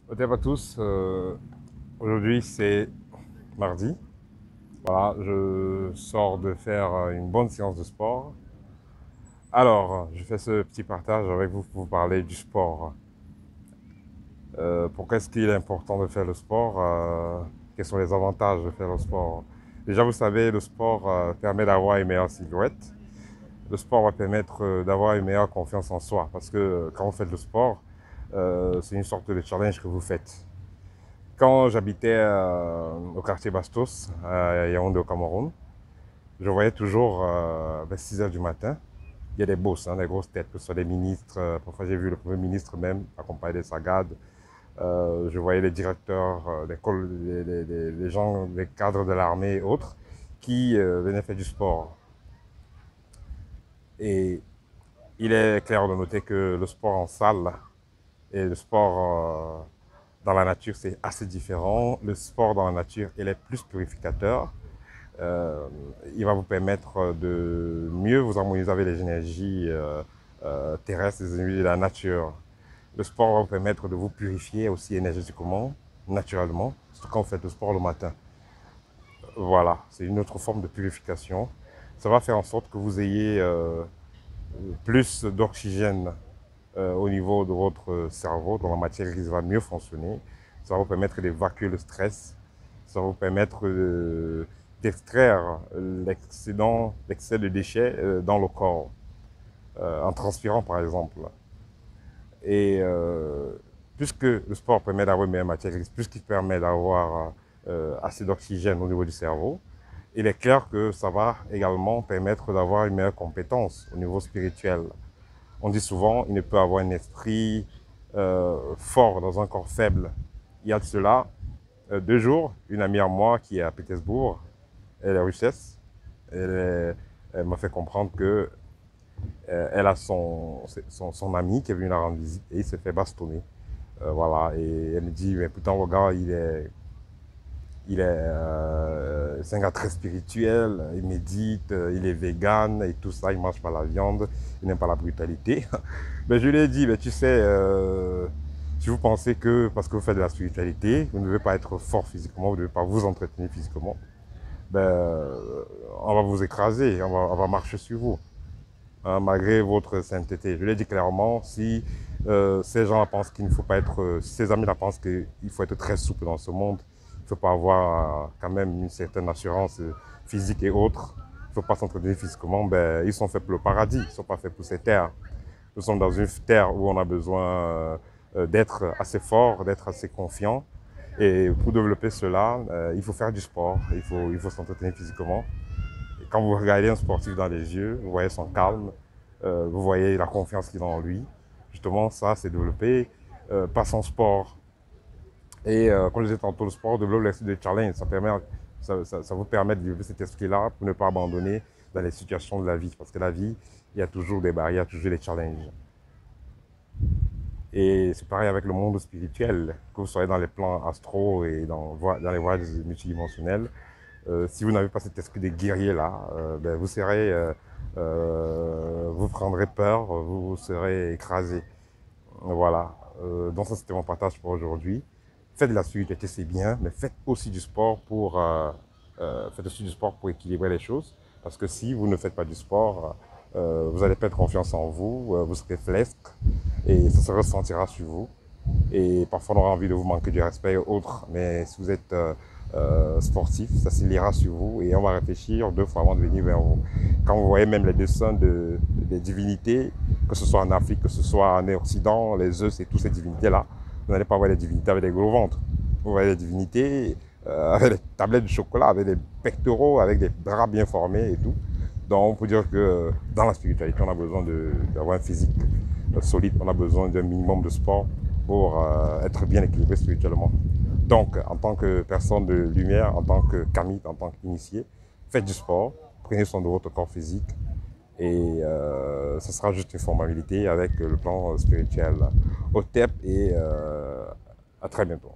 Bonjour à tous. Aujourd'hui c'est mardi. Voilà, je sors de faire une bonne séance de sport. Alors, je fais ce petit partage avec vous pour vous parler du sport. Pourquoi est-ce qu'il est important de faire le sport? Quels sont les avantages de faire le sport? Déjà, vous savez, le sport permet d'avoir une meilleure silhouette. Le sport va permettre d'avoir une meilleure confiance en soi parce que quand vous faites le sport, c'est une sorte de challenge que vous faites. Quand j'habitais au quartier Bastos, à Yaoundé au Cameroun, je voyais toujours vers 6 heures du matin, il y a des boss, des grosses têtes, que ce soit des ministres. Parfois, j'ai vu le Premier ministre même accompagné de sa garde. Je voyais les directeurs d'école, les gens, les cadres de l'armée et autres qui venaient faire du sport. Et il est clair de noter que le sport en salle et le sport dans la nature, c'est assez différent. Le sport dans la nature, il est plus purificateur. Euh, il va vous permettre de mieux vous harmoniser avec les énergies terrestres, les énergies de la nature. Le sport va vous permettre de vous purifier aussi énergétiquement, naturellement, surtout quand vous faites le sport le matin. Voilà, c'est une autre forme de purification. Ça va faire en sorte que vous ayez plus d'oxygène au niveau de votre cerveau, dont la matière grise va mieux fonctionner. Ça va vous permettre d'évacuer le stress. Ça va vous permettre d'extraire l'excès de déchets dans le corps, en transpirant par exemple. Et puisque le sport permet d'avoir une meilleure matière grise, puisqu'il permet d'avoir assez d'oxygène au niveau du cerveau, il est clair que ça va également permettre d'avoir une meilleure compétence au niveau spirituel. On dit souvent, il ne peut avoir un esprit fort dans un corps faible. Il y a de cela 2 jours, une amie à moi qui est à Pétersbourg, elle est russesse, elle m'a fait comprendre que elle a son ami qui est venu la rendre visite et il s'est fait bastonner. Voilà, et elle me dit, mais pourtant, le gars, c'est un gars très spirituel, il médite, il est vegan et tout ça, il mange pas la viande, il n'aime pas la brutalité. Mais je lui ai dit, mais tu sais, si vous pensez que parce que vous faites de la spiritualité, vous ne devez pas être fort physiquement, vous ne devez pas vous entretenir physiquement, ben, on va vous écraser, on va marcher sur vous, hein, malgré votre sainteté. Je lui ai dit clairement, si ces gens pensent qu'il ne faut pas être, si ces amis-là pensent qu'il faut être très souple dans ce monde, il ne faut pas avoir quand même une certaine assurance physique et autres, il ne faut pas s'entretenir physiquement, ben, ils sont faits pour le paradis, ils ne sont pas faits pour ces terres. Nous sommes dans une terre où on a besoin d'être assez fort, d'être assez confiant. Et pour développer cela, il faut faire du sport, il faut s'entretenir physiquement. Et quand vous regardez un sportif dans les yeux, vous voyez son calme, vous voyez la confiance qu'il a en lui. Justement, ça, c'est développé par son sport. Et comme je disais tantôt, le sport développe l'esprit de challenge. Ça vous permet de développer cet esprit-là pour ne pas abandonner dans les situations de la vie. Parce que la vie, il y a toujours des barrières, il y a toujours des challenges. Et c'est pareil avec le monde spirituel, que vous soyez dans les plans astraux et dans les voyages multidimensionnels. Si vous n'avez pas cet esprit de guerrier là, ben vous prendrez peur, vous serez écrasé. Voilà. Donc ça c'était mon partage pour aujourd'hui. Faites de la spiritualité, c'est bien, mais faites aussi du sport pour équilibrer les choses. Parce que si vous ne faites pas du sport, vous allez perdre confiance en vous, vous serez flesque et ça se ressentira sur vous. Et parfois on aura envie de vous manquer du respect et autres. Mais si vous êtes sportif, ça se lira sur vous et on va réfléchir 2 fois avant de venir vers vous. Quand vous voyez même les dessins des divinités, que ce soit en Afrique, que ce soit en Occident, les Zeus et toutes ces divinités-là, vous n'allez pas voir les divinités avec des gros ventres. Vous voyez les divinités avec des tablettes de chocolat, avec des pectoraux, avec des bras bien formés et tout. Donc on peut dire que dans la spiritualité, on a besoin d'avoir un physique solide, on a besoin d'un minimum de sport pour être bien équilibré spirituellement. Donc, en tant que personne de lumière, en tant que Kamit, en tant qu'initié, faites du sport, prenez soin de votre corps physique et ce sera juste une formalité avec le plan spirituel. Au TEP et à très bientôt.